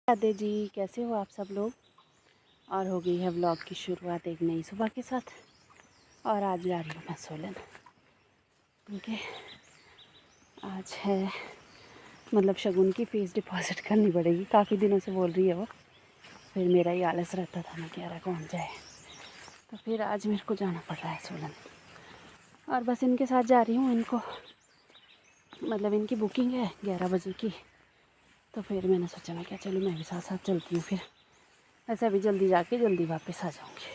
राधे जी, कैसे हो आप सब लोग। और हो गई है व्लॉग की शुरुआत एक नई सुबह के साथ। और आज जा रही हूँ मैं सोलन, क्योंकि आज है मतलब शगुन की फ़ीस डिपॉज़िट करनी पड़ेगी। काफ़ी दिनों से बोल रही है वो, फिर मेरा ही आलस रहता था, मैं कह रहा कौन जाए, तो फिर आज मेरे को जाना पड़ रहा है सोलन। और बस इनके साथ जा रही हूँ। इनको मतलब इनकी बुकिंग है 11 बजे की, तो फिर मैंने सोचा मैं क्या चलूँ, मैं भी साथ साथ चलती हूँ। फिर ऐसे अभी जल्दी जाके जल्दी वापस आ जाऊँगी।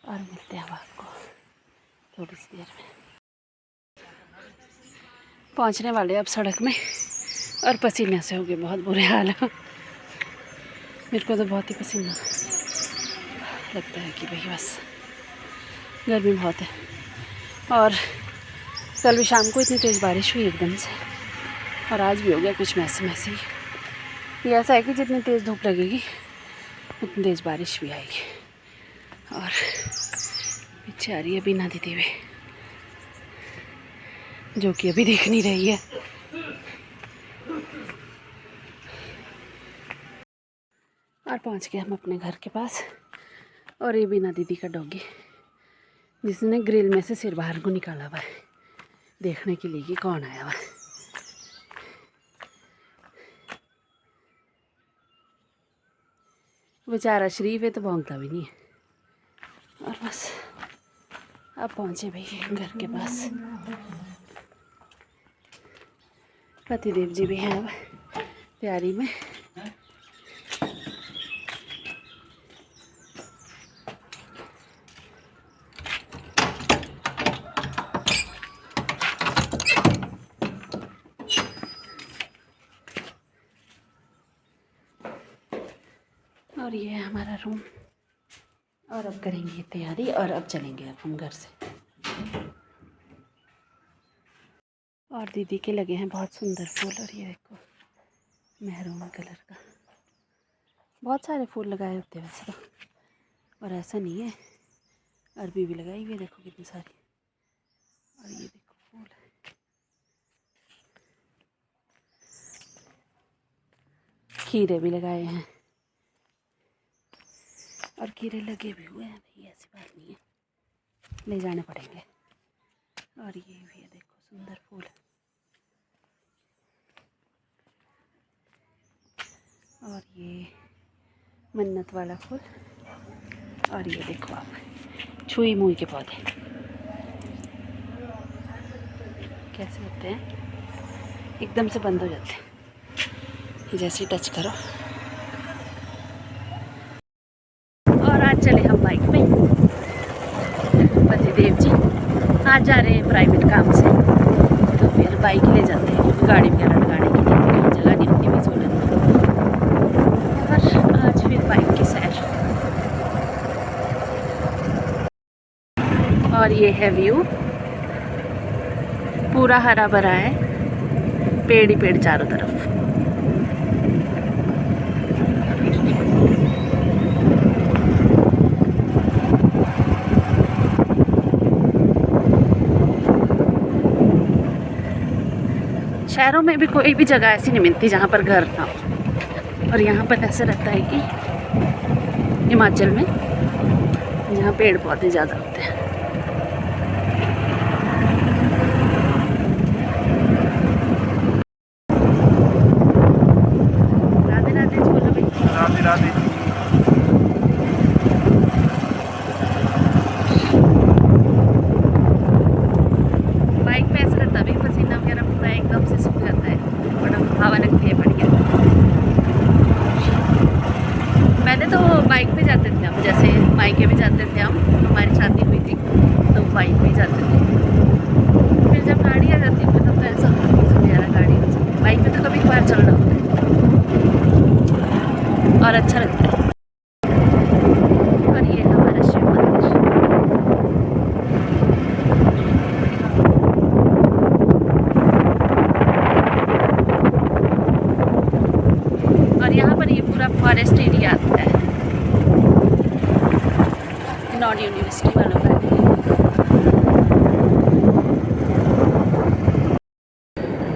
और मिलते हैं अब आपको थोड़ी सी देर में। पहुंचने वाले अब सड़क में, और पसीने से हो गए बहुत बुरे हाल है। मेरे को तो बहुत ही पसीना लगता है कि भाई बस गर्मी बहुत है। और कल भी शाम को इतनी तेज़ बारिश हुई एकदम से, और आज भी हो गया कुछ मैसे ही। ये ऐसा है कि जितनी तेज़ धूप लगेगी उतनी तेज़ बारिश भी आएगी। और पीछे आ रही है बीना दीदी भी, जो कि अभी दिख नहीं रही है। और पहुंच गए हम अपने घर के पास। और ये बीना दीदी का डॉगी, जिसने ग्रिल में से सिर बाहर को निकाला हुआ है देखने के लिए कि कौन आया हुआ है। बेचारा शरीफ है तो भौंकता भी नहीं है। और बस अब पहुँचे भाई घर के पास। पतिदेव जी भी हैं अब तैयारी में। और ये है हमारा रूम। और अब करेंगे तैयारी, और अब चलेंगे अब हम घर से। और दीदी के लगे हैं बहुत सुंदर फूल। और ये देखो मेहरून कलर का, बहुत सारे फूल लगाए होते हैं वैसे तो, और ऐसा नहीं है। अरबी भी लगाई हुई है, देखो कितनी सारी। और ये देखो फूल, खीरे भी लगाए हैं। और खीरे लगे भी हुए हैं भाई, ऐसी बात नहीं है, ले जाने पड़ेंगे। और ये भी है देखो सुंदर फूल। और ये मन्नत वाला फूल। और ये देखो आप छुई मुई के पौधे कैसे होते हैं, एकदम से बंद हो जाते हैं जैसे टच करो। और आज चले हम बाइक पे। पतिदेव जी आज जा रहे हैं प्राइवेट काम से, तो फिर बाइक ले जाते हैं, गाड़ी वगैरह लगाने के लिए कहीं जगह नहीं होती भी सोलन में। और आज फिर बाइक की सैर। और ये है व्यू, पूरा हरा भरा है, पेड़ ही पेड़ चारों तरफ। शहरों में भी कोई भी जगह ऐसी नहीं मिलती जहाँ पर घर ना हो। और यहाँ पर ऐसा रहता है कि हिमाचल में यहाँ पेड़ पौधे ज़्यादा होते हैं। राधे राधे जी बोलो भाई। राधे राधे। बाइक पे ऐसा रहता है भाई, पसीना वगैरह पूरा एकदम से सूख जाता है, बड़ा हवा लगती है बढ़िया। पहले तो बाइक पे जाते थे हम, जैसे मायके भी जाते थे हम, हमारी शादी हुई थी तो बाइक पे जाते थे। फिर जब गाड़ी आ जाती फिर तो ऐसा होता है कि यार गाड़ी में चलते, बाइक पे तो कभी कभार चलना होता है और अच्छा लगता है। और ये हमारा शिव मंदिर। और यहाँ पर ये पूरा फॉरेस्ट एरिया आता है, नॉन यूनिवर्सिटी वालों का।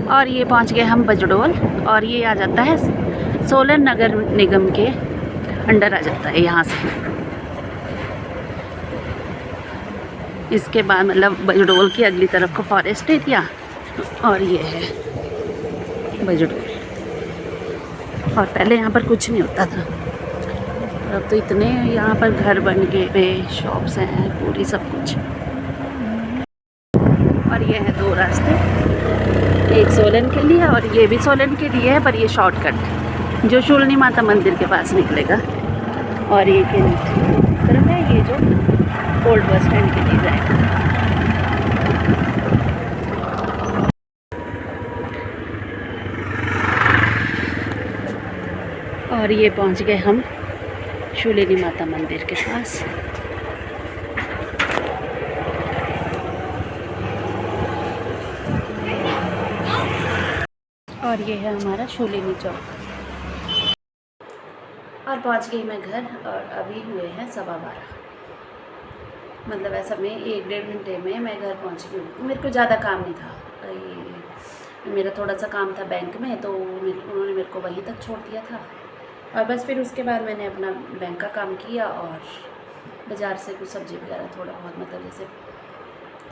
और ये पहुँच गए हम बजडोल, और ये आ जाता है सोलन नगर निगम के अंडर आ जाता है यहाँ से। इसके बाद मतलब बजडोल की अगली तरफ का फॉरेस्ट एरिया और ये है बजडोल। और पहले यहाँ पर कुछ नहीं होता था, अब तो इतने यहाँ पर घर बन गए, शॉप्स हैं, पूरी सब कुछ। और ये है 2 रास्ते, एक सोलन के लिए और ये भी सोलन के लिए है, पर ये शॉर्टकट जो शूलनी माता मंदिर के पास निकलेगा। और ये के तरफ है ये जो ओल्ड बस स्टैंड के लिए जाएगा। और ये पहुंच गए हम शूलिनी माता मंदिर के पास। और ये है हमारा शूलिनी चौक। और पहुंच गई मैं घर और अभी हुए हैं 12:15। मतलब ऐसा में 1-1.5 घंटे में मैं घर पहुंच गई हूँ। मेरे को ज़्यादा काम नहीं था, ये मेरा थोड़ा सा काम था बैंक में, तो उन्होंने मेरे को वहीं तक छोड़ दिया था। और बस फिर उसके बाद मैंने अपना बैंक का काम किया और बाज़ार से कुछ सब्ज़ी वगैरह थोड़ा बहुत, मतलब जैसे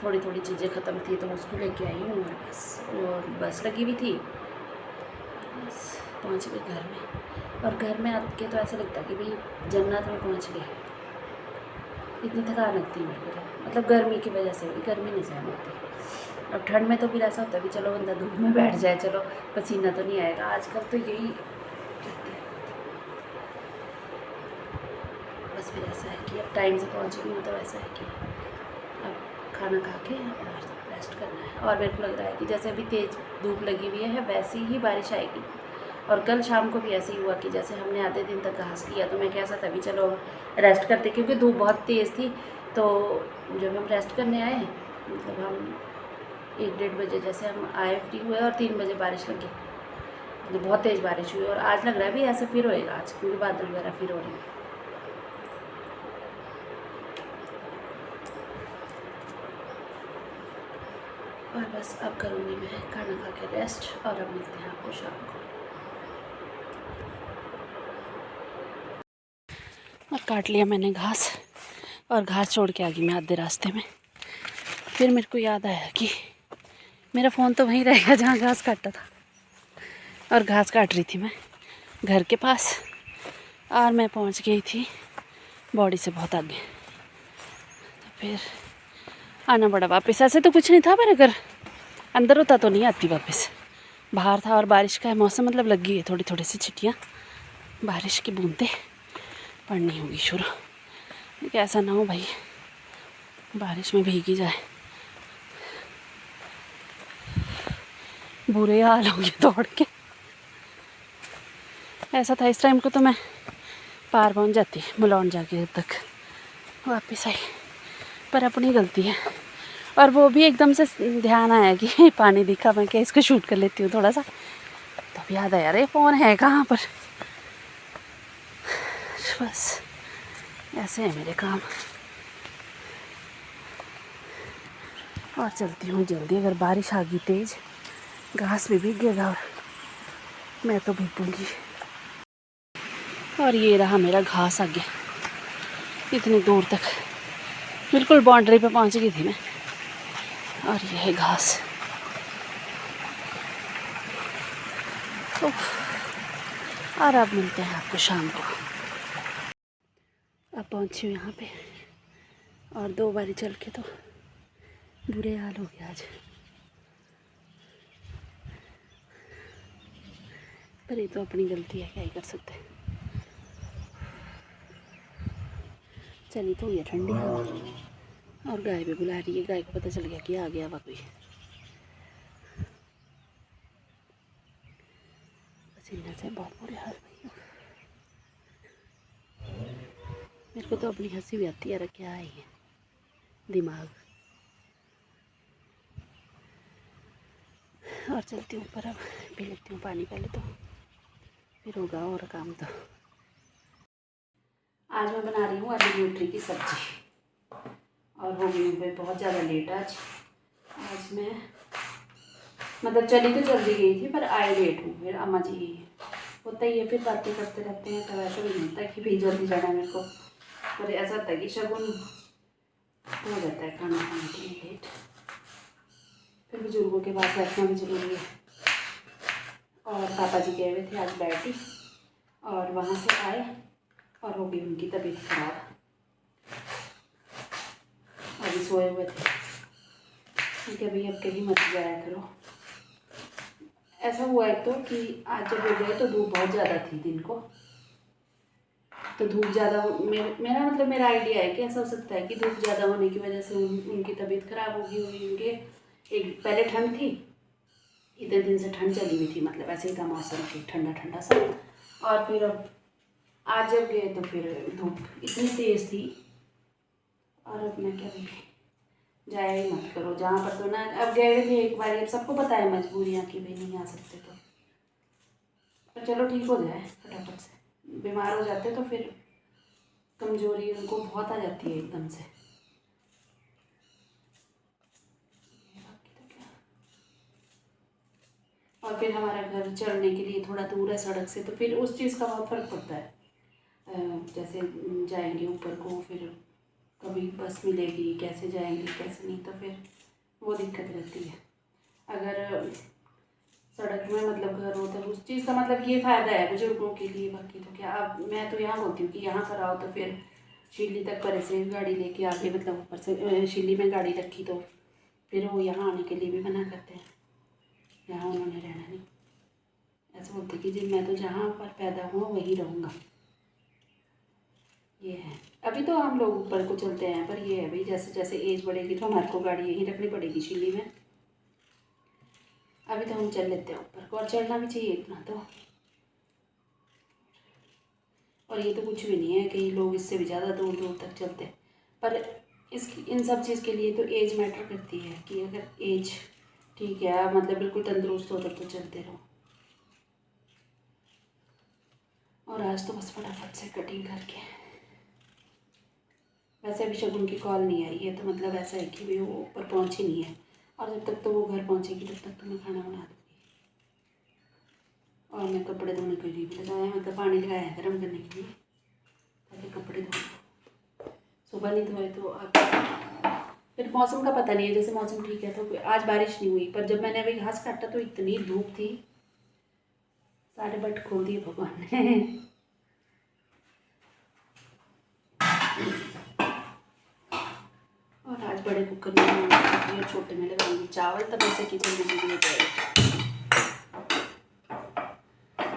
थोड़ी थोड़ी चीज़ें ख़त्म थी तो उसको लेके आई हूँ। बस और बस लगी हुई थी, बस पहुँच गई घर में। और घर में आके तो ऐसा लगता है कि भाई जन्नत में पहुँच गए। इतनी थकान लगती है मेरे को तो, मतलब गर्मी की वजह से भी, गर्मी नहीं सहन होती। अब ठंड में तो फिर ऐसा होता है कि चलो बंदा धूप में बैठ जाए, चलो पसीना तो नहीं आएगा। आजकल तो यही बस फिर ऐसा है कि अब टाइम से पहुँच गई हूँ, तो ऐसा है कि अब खाना खा के और रेस्ट करना है। और मेरे को लग रहा है कि जैसे अभी तेज़ धूप लगी हुई है वैसी ही बारिश आएगी। और कल शाम को भी ऐसे ही हुआ कि जैसे हमने आधे दिन तक घास लिया, तो मैं कैसा तभी चलो रेस्ट करते, क्योंकि धूप बहुत तेज़ थी। तो जब हम रेस्ट करने आए, मतलब हम 1-1.5 बजे जैसे हम आए फ्री हुए और 3 बजे बारिश लगी, तो बहुत तेज़ बारिश हुई। और आज लग रहा है भी ऐसे फिर होएगा आज, क्योंकि बादल वगैरह फिर हो रहे हैं। और बस अब करूँगी मैं खाना खा के रेस्ट, और अब मिलते हैं आपको शाम को। और काट लिया मैंने घास, और घास छोड़ के आ गई मैं आधे रास्ते में। फिर मेरे को याद आया कि मेरा फ़ोन तो वहीं रह गया जहाँ घास काटा था। और घास काट रही थी मैं घर के पास, और मैं पहुँच गई थी बॉडी से बहुत आगे। तो फिर आना पड़ा वापस। ऐसे तो कुछ नहीं था, पर अगर अंदर होता तो नहीं आती वापस। बाहर था और बारिश का मौसम, मतलब लगी है थोड़ी थोड़ी सी छिटियाँ, बारिश की बूंदें पड़नी होगी शुरू। लेकिन ऐसा ना हो भाई बारिश में भीगी जाए, बुरे हाल हो गए दौड़ के। ऐसा था इस टाइम को तो मैं पार पहुंच जाती बुलौन जाके, जब तक वापस आई। पर अपनी गलती है। और वो भी एकदम से ध्यान आया कि पानी दिखा, मैं क्या इसको शूट कर लेती हूँ थोड़ा सा, तो अब याद आया अरे फ़ोन है कहाँ पर। बस ऐसे है मेरे काम। और चलती हूँ जल्दी, अगर बारिश आ गई तेज़ घास भी भीगेगा और मैं तो भीगूंगी। और ये रहा मेरा घास आगे, इतनी दूर तक, बिल्कुल बाउंड्री पे पहुंच गई थी मैं। और ये है घास। और अब मिलते हैं आपको शाम को। अब पहुंची हूँ यहाँ पे, और 2 बारी चल के तो बुरे हाल हो गया आज। पर ये तो अपनी गलती है, क्या ही कर सकते हैं। चली तो ये ठंडी हवा, और गाय भी बुला रही है। गाय को पता चल गया कि आ गया कोई। पसीने से बहुत बुरे हाल भैया। मेरे को तो अपनी हंसी भी आती है, क्या है ये दिमाग। और चलती हूँ ऊपर, अब पी लेती हूँ पानी पहले, तो फिर होगा और काम। तो आज मैं बना रही हूँ आलू न्यूट्री की सब्जी, और हो गई हूँ बहुत ज़्यादा लेट आज मैं, मतलब चली तो जल्दी गई थी पर आए लेट हूँ। फिर अम्मा जी होता ही है, फिर बातें करते रहते हैं, तो ऐसा भी नहीं होता कि भाई जल्दी जाना है मेरे को, पर ऐसा होता है कि शगुन हो जाता है खाना खाने के लिए लेट। फिर बुजुर्गों के पास बैठना भी जरूरी है। और पापा जी गए हुए थे आज बैठी, और वहाँ से आए और हो गई उनकी तबीयत खराब, अभी सोए हुए थे। ठीक है भाई, अब कहीं मत जाया करो। ऐसा हुआ है तो कि आज जब हो गए तो धूप बहुत ज़्यादा थी दिन को, तो धूप ज़्यादा मेरा मतलब मेरा आइडिया है कि ऐसा हो सकता है कि धूप ज़्यादा होने की वजह से उनकी तबीयत खराब होगी हुई। उनके एक पहले ठंड थी, इतने दिन से ठंड चली हुई थी, मतलब ऐसे ही था मौसम की ठंडा ठंडा सा। और फिर अब आज जब गए तो फिर धूप इतनी तेज़ थी, और अब मैं क्या भी जाया ही मत करो जहाँ पर, तो ना अब गए थे एक बार, अब सबको पता है मजबूरियाँ कि भाई नहीं आ सकते, तो पर चलो ठीक हो जाए फटाफट से। बीमार हो जाते तो फिर कमजोरी उनको बहुत आ जाती है एकदम से। और फिर हमारा घर चढ़ने के लिए थोड़ा दूर है सड़क से, तो फिर उस चीज़ का बहुत फ़र्क पड़ता है। जैसे जाएंगे ऊपर को, फिर कभी बस मिलेगी, कैसे जाएंगे कैसे नहीं, तो फिर वो दिक्कत रहती है। अगर सड़क में मतलब घर हो तो उस चीज़ का मतलब ये फ़ायदा है बुजुर्गों के लिए। बाकी तो क्या, अब मैं तो यहाँ बोलती हूँ कि यहाँ पर आओ तो फिर शिल्ली तक परे से गाड़ी लेके आके, मतलब ऊपर से शिल्ली में गाड़ी रखी, तो फिर वो यहाँ आने के लिए भी मना करते हैं, यहाँ उन्होंने रहना नहीं। ऐसे बोलते कि जी मैं तो जहाँ पर पैदा हुआ वहीं रहूँगा। ये है, अभी तो हम लोग ऊपर को चलते हैं, पर ये है भाई जैसे जैसे एज बढ़ेगी तो हमारे को गाड़ी यहीं रखनी पड़ेगी शिल्ली में। अभी तो हम चल लेते हैं ऊपर को, और चलना भी चाहिए इतना तो। और ये तो कुछ भी नहीं है कि लोग इससे भी ज़्यादा दूर दूर तक चलते हैं, पर इसकी इन सब चीज़ के लिए तो एज मैटर करती है, कि अगर एज ठीक है, मतलब बिल्कुल तंदुरुस्त हो तब तो चलते रहो। और आज तो बस फटाफट से कटिंग करके, वैसे अभी शगुन की कॉल नहीं आई है, तो मतलब ऐसा है कि भी वो ऊपर पहुँची नहीं है, और जब तक तो वो घर पहुँचेगी तब तक तो मैं खाना बना दूँगी। और मैं कपड़े धोने के लिए भी लगाया, मतलब पानी लगाया है गर्म करने के लिए, ताकि कपड़े धो, सुबह नहीं धोए तो फिर मौसम का पता नहीं है। जैसे मौसम ठीक है तो आज बारिश नहीं हुई, पर जब मैंने अभी घास काटा तो इतनी धूप थी, सारे बट खोल दिए भगवान ने। और आज बड़े कुकर में बनाऊंगी, छोटे में लगाऊंगी चावल, तब ऐसे किचन में जल्दी हो जाएगा।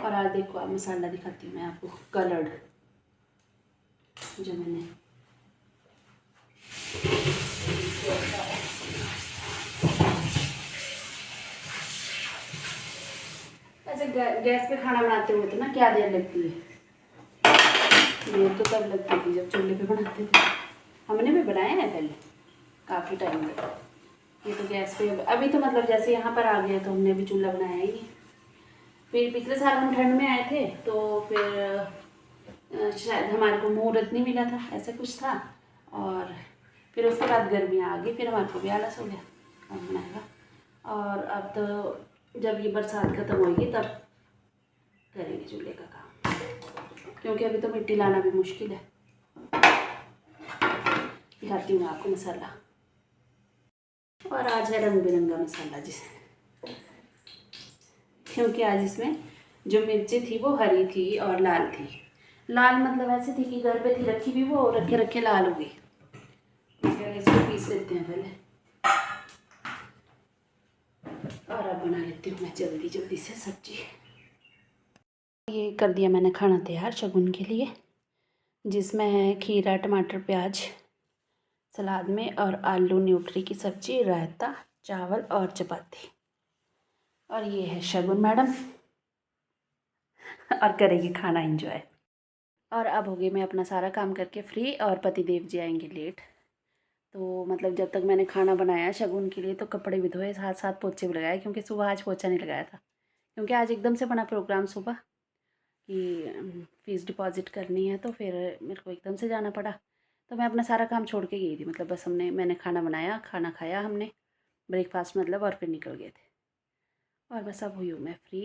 और आज देखो आप मसाला दिखाती हूँ मैं आपको, कलर्ड जो मैंने ऐसे गैस पे खाना बनाते हुए तो ना क्या देर लगती है, देर तो तब लगती थी जब चूल्हे पे बनाते थे। हमने भी बनाया है पहले काफ़ी टाइम तक, ये तो गैस पे। अभी तो मतलब जैसे यहाँ पर आ गया तो हमने भी चूल्हा बनाया ही नहीं। फिर पिछले साल हम ठंड में आए थे, तो फिर शायद हमारे को मुहूर्त नहीं मिला था, ऐसा कुछ था। और फिर उसके बाद गर्मियाँ आ गई, फिर हमारे को भी आलस हो गया कौन बनाएगा। और अब तो जब ये बरसात ख़त्म होगी तब करेंगे चूल्हे का काम, क्योंकि अभी तो मिट्टी लाना भी मुश्किल है। दिखाती हूँ आपको मसाला। और आज है रंग बिरंगा मसाला, जिसे क्योंकि आज इसमें जो मिर्ची थी वो हरी थी और लाल थी। लाल मतलब ऐसी थी कि घर पे थी रखी भी, वो रखे रखे लाल हो गई। इसको पीस लेते हैं पहले, और अब बना लेती हूँ मैं जल्दी जल्दी से सब्जी। ये कर दिया मैंने खाना तैयार शगुन के लिए, जिसमें है खीरा टमाटर प्याज सलाद में, और आलू न्यूट्री की सब्जी, रायता, चावल और चपाती। और ये है शगुन मैडम, और करेगी खाना एंजॉय। और अब हो गई मैं अपना सारा काम करके फ्री, और पति देव जी आएंगे लेट, तो मतलब जब तक मैंने खाना बनाया शगुन के लिए तो कपड़े भी धोए, साथ साथ पोछे भी लगाए, क्योंकि सुबह आज पोछा नहीं लगाया था, क्योंकि आज एकदम से बना प्रोग्राम सुबह कि फ़ीस डिपॉज़िट करनी है, तो फिर मेरे को एकदम से जाना पड़ा। तो मैं अपना सारा काम छोड़ के गई थी, मतलब बस मैंने खाना बनाया, खाना खाया हमने, ब्रेकफास्ट मतलब, और फिर निकल गए थे। और बस अब हुई हूँ मैं फ्री,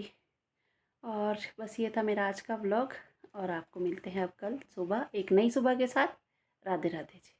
और बस ये था मेरा आज का व्लॉग, और आपको मिलते हैं अब कल सुबह एक नई सुबह के साथ। राधे राधे जी।